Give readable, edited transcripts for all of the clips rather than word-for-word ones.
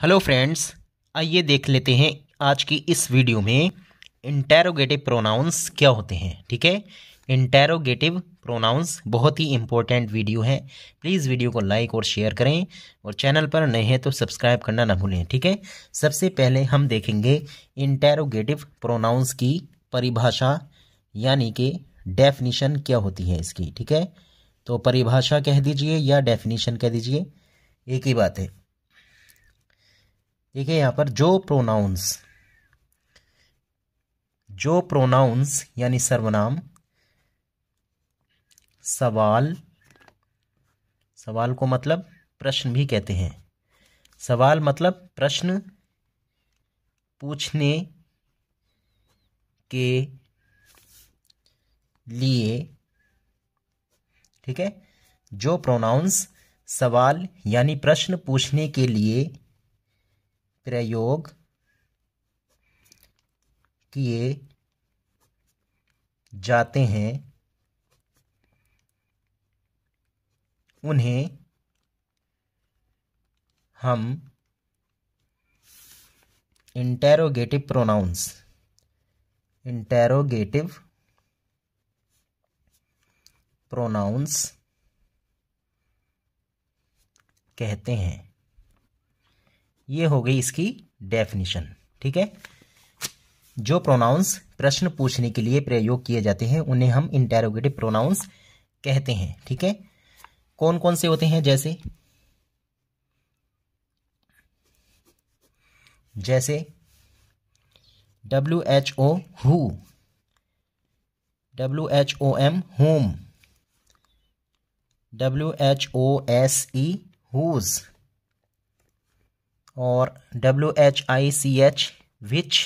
Hello friends, आइए देख लेते हैं आज की इस वीडियो में इंटेरोगेटिव प्रोनाउंस क्या होते हैं। ठीक है, इंटेरोगेटिव प्रोनाउंस बहुत ही इंपॉर्टेंट वीडियो है। प्लीज़ वीडियो को लाइक और शेयर करें और चैनल पर नए हैं तो सब्सक्राइब करना ना भूलें। ठीक है, सबसे पहले हम देखेंगे इंटेरोगेटिव प्रोनाउंस की परिभाषा यानी कि डेफिनीशन क्या होती है इसकी। ठीक है, तो परिभाषा कह दीजिए या डेफिनीशन कह दीजिए, एक ही बात है। देखिए यहाँ पर जो प्रोनाउंस यानी सर्वनाम सवाल को मतलब प्रश्न भी कहते हैं। सवाल मतलब प्रश्न पूछने के लिए। ठीक है, जो प्रोनाउंस सवाल यानी प्रश्न पूछने के लिए प्रयोग किए जाते हैं उन्हें हम इंटेरोगेटिव प्रोनाउंस कहते हैं। ये हो गई इसकी डेफिनेशन। ठीक है, जो प्रोनाउंस प्रश्न पूछने के लिए प्रयोग किए जाते हैं उन्हें हम इंटेरोगेटिव प्रोनाउंस कहते हैं। ठीक है, कौन कौन से होते हैं? जैसे WHO who, WHOM whom, WHOSE whose और WHICH which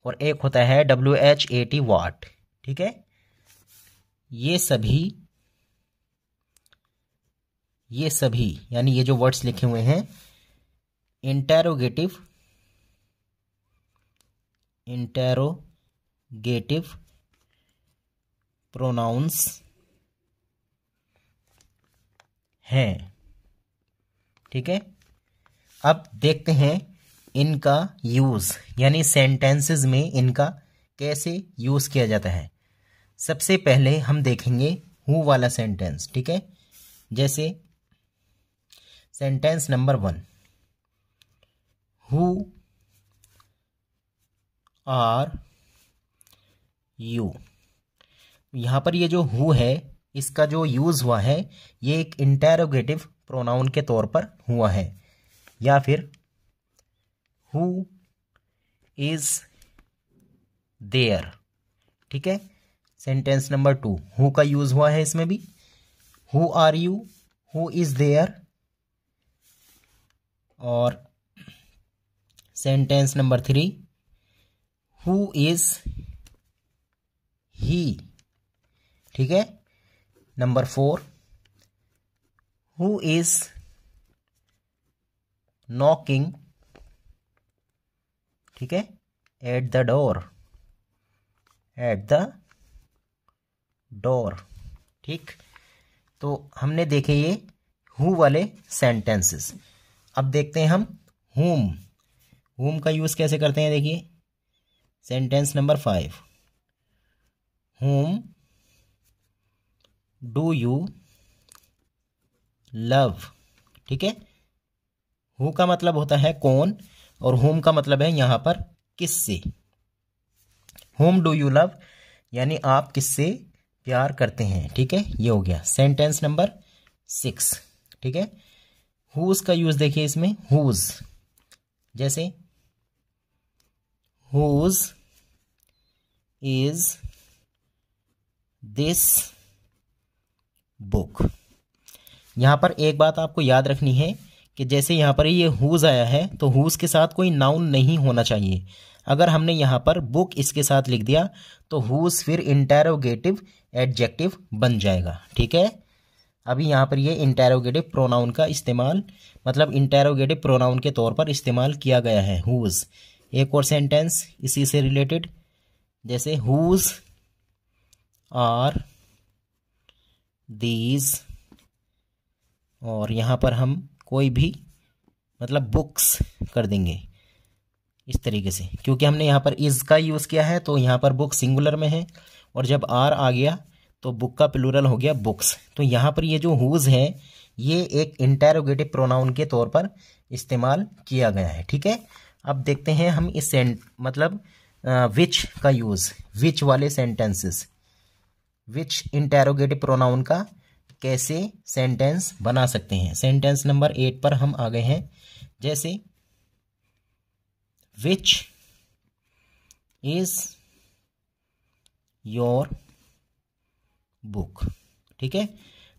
और एक होता है WHAT what। ठीक है, ये सभी यानी ये जो वर्ड्स लिखे हुए हैं इंटेरोगेटिव प्रोनाउंस हैं। ठीक है, अब देखते हैं इनका यूज यानी सेंटेंसेस में इनका कैसे यूज किया जाता है। सबसे पहले हम देखेंगे हु वाला सेंटेंस। ठीक है, जैसे sentence number 1, who are you. यहां पर ये जो हु है इसका जो यूज हुआ है ये एक इंटेरोगेटिव प्रोनाउन के तौर पर हुआ है, या फिर हु इज देयर। ठीक है, सेंटेंस नंबर 2 हु का यूज हुआ है इसमें भी, who are you, who is there. और sentence number 3 who is he. ठीक है, नंबर 4 हु इज नॉकिंग। ठीक है, एट द डोर। ठीक, तो हमने देखे ये हु वाले सेंटेंसेस। अब देखते हैं हम हुम का यूज कैसे करते हैं। देखिए सेंटेंस नंबर 5, हुम डू यू लव। ठीक है, हु का मतलब होता है कौन और हुम का मतलब है यहां पर किससे। हुम डू यू लव यानी आप किससे प्यार करते हैं। ठीक है, ये हो गया सेंटेंस नंबर 6। ठीक है, हुज का यूज देखिए इसमें, हुज जैसे हुज इज दिस बुक। यहां पर एक बात आपको याद रखनी है कि जैसे यहां पर ये हुज आया है तो हुज के साथ कोई नाउन नहीं होना चाहिए। अगर हमने यहां पर बुक इसके साथ लिख दिया तो हुज फिर इंटेरोगेटिव एडजेक्टिव बन जाएगा। ठीक है, अभी यहां पर ये इंटेरोगेटिव प्रोनाउन का इस्तेमाल मतलब इंटेरोगेटिव प्रोनाउन के तौर पर इस्तेमाल किया गया है हुज। एक और सेंटेंस इसी से रिलेटेड, जैसे हुज आर दीज। और यहां पर हम कोई भी मतलब बुक्स कर देंगे इस तरीके से, क्योंकि हमने यहाँ पर इज़ का यूज़ किया है तो यहाँ पर बुक सिंगुलर में है, और जब आर आ गया तो बुक का प्लूरल हो गया बुक्स। तो यहाँ पर ये जो हुज है ये एक इंटेरोगेटिव प्रोनाउन के तौर पर इस्तेमाल किया गया है। ठीक है, अब देखते हैं हम इस मतलब विच का यूज़, विच वाले सेंटेंसेस, विच इंटेरोगेटिव प्रोनाउन का कैसे सेंटेंस बना सकते हैं। सेंटेंस नंबर 8 पर हम आ गए हैं। जैसे विच इज योर बुक। ठीक है,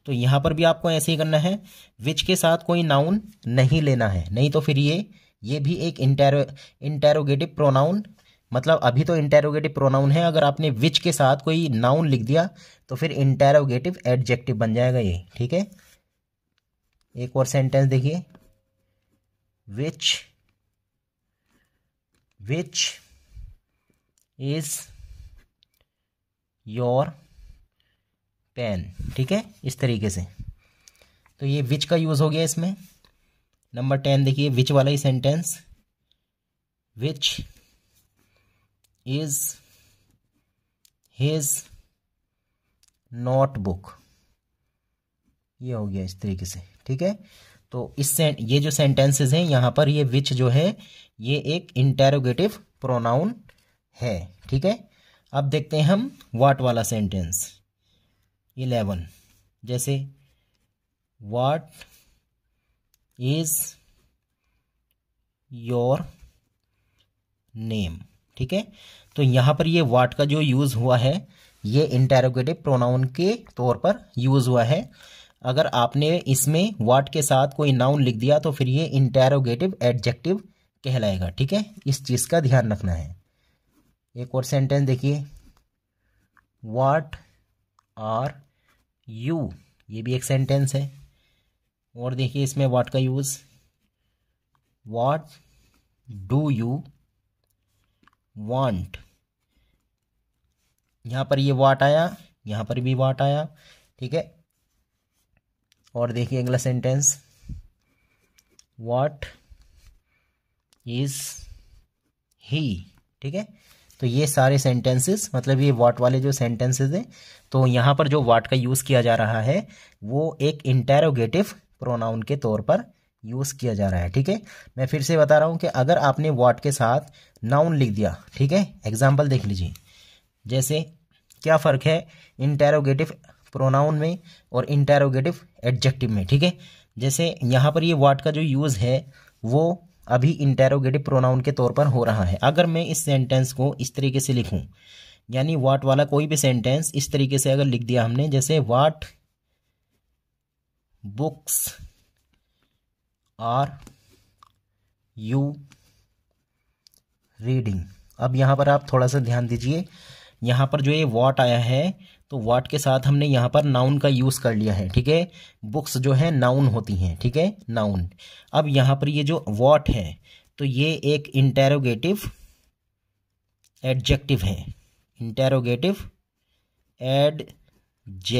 तो यहां पर भी आपको ऐसे ही करना है, विच के साथ कोई नाउन नहीं लेना है, नहीं तो फिर ये भी एक इंटेरोगेटिव प्रोनाउन, मतलब अभी तो इंटेरोगेटिव प्रोनाउन है, अगर आपने विच के साथ कोई नाउन लिख दिया तो फिर इंटेरोगेटिव एडजेक्टिव बन जाएगा ये। ठीक है, एक और सेंटेंस देखिए, विच इज योर पेन। ठीक है, इस तरीके से, तो ये विच का यूज हो गया इसमें। नंबर 10 देखिए, विच वाला ही sentence, which is his notebook, ये हो गया इस तरीके से। ठीक है, तो इससे ये जो सेंटेंसेस हैं यहाँ पर, ये विच जो है ये एक इंटेरोगेटिव प्रोनाउन है। ठीक है, अब देखते हैं हम व्हाट वाला सेंटेंस 11। जैसे व्हाट इज योर नेम। ठीक है, तो यहाँ पर ये व्हाट का जो यूज़ हुआ है ये इंटेरोगेटिव प्रोनाउन के तौर पर यूज़ हुआ है। अगर आपने इसमें व्हाट के साथ कोई नाउन लिख दिया तो फिर ये इंटेरोगेटिव एडजेक्टिव कहलाएगा। ठीक है, इस चीज़ का ध्यान रखना है। एक और सेंटेंस देखिए, व्हाट आर यू, ये भी एक सेंटेंस है। और देखिए इसमें व्हाट का use, what do you want, यहाँ पर ये व्हाट आया, यहाँ पर भी व्हाट आया। ठीक है, और देखिए अगला सेंटेंस, व्हाट इज ही। ठीक है, तो ये सारे सेंटेंसेस, मतलब ये व्हाट वाले जो सेंटेंसेस हैं, तो यहाँ पर जो व्हाट का यूज़ किया जा रहा है वो एक इंटेरोगेटिव प्रोनाउन के तौर पर यूज़ किया जा रहा है। ठीक है, मैं फिर से बता रहा हूँ कि अगर आपने व्हाट के साथ नाउन लिख दिया, ठीक है, एग्जाम्पल देख लीजिए। जैसे क्या फ़र्क है इंटेरोगेटिव प्रोनाउन में और इंटेरोगेटिव एडजेक्टिव में। ठीक है, जैसे यहाँ पर ये व्हाट का जो यूज़ है वो अभी इंटेरोगेटिव प्रोनाउन के तौर पर हो रहा है। अगर मैं इस सेंटेंस को इस तरीके से लिखूं, यानी व्हाट वाला कोई भी सेंटेंस इस तरीके से अगर लिख दिया हमने, जैसे what books are you reading. अब यहाँ पर आप थोड़ा सा ध्यान दीजिए, यहाँ पर जो ये व्हाट आया है तो व्हाट के साथ हमने यहाँ पर नाउन का यूज़ कर लिया है। ठीक है, बुक्स जो है नाउन होती हैं। ठीक है, नाउन। अब यहाँ पर ये जो व्हाट है तो ये एक इंटेरोगेटिव एडजेक्टिव है, इंटेरोगेटिव एडजेक्टिव,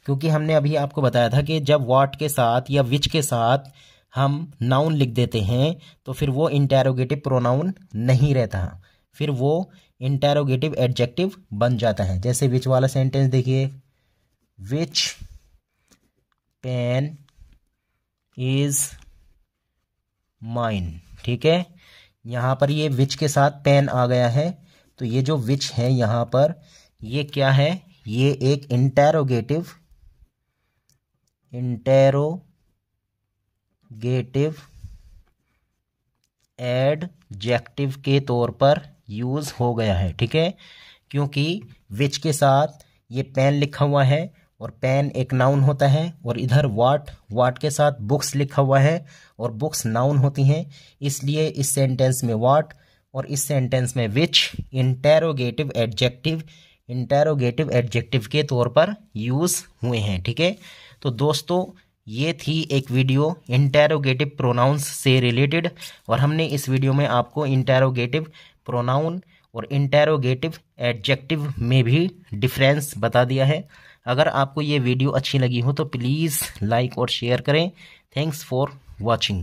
क्योंकि हमने अभी आपको बताया था कि जब व्हाट के साथ या विच के साथ हम नाउन लिख देते हैं तो फिर वो इंटेरोगेटिव प्रोनाउन नहीं रहता, फिर वो इंटेरोगेटिव एडजेक्टिव बन जाता है। जैसे विच वाला सेंटेंस देखिए, विच पेन इज माइन। ठीक है, यहाँ पर ये विच के साथ पेन आ गया है, तो ये जो विच है यहाँ पर ये क्या है, ये एक इंटेरोगेटिव एडजेक्टिव के तौर पर यूज़ हो गया है। ठीक है, क्योंकि विच के साथ ये पेन लिखा हुआ है और पेन एक नाउन होता है, और इधर व्हाट के साथ बुक्स लिखा हुआ है और बुक्स नाउन होती हैं, इसलिए इस सेंटेंस में व्हाट और इस सेंटेंस में विच इंटेरोगेटिव एडजेक्टिव के तौर पर यूज़ हुए हैं। ठीक है, तो दोस्तों ये थी एक वीडियो इंटेरोगेटिव प्रोनाउंस से रिलेटेड, और हमने इस वीडियो में आपको इंटेरोगेटिव प्रोनाउन और इंटेरोगेटिव एडजेक्टिव में भी डिफरेंस बता दिया है। अगर आपको ये वीडियो अच्छी लगी हो तो प्लीज़ लाइक और शेयर करें। Thanks for watching.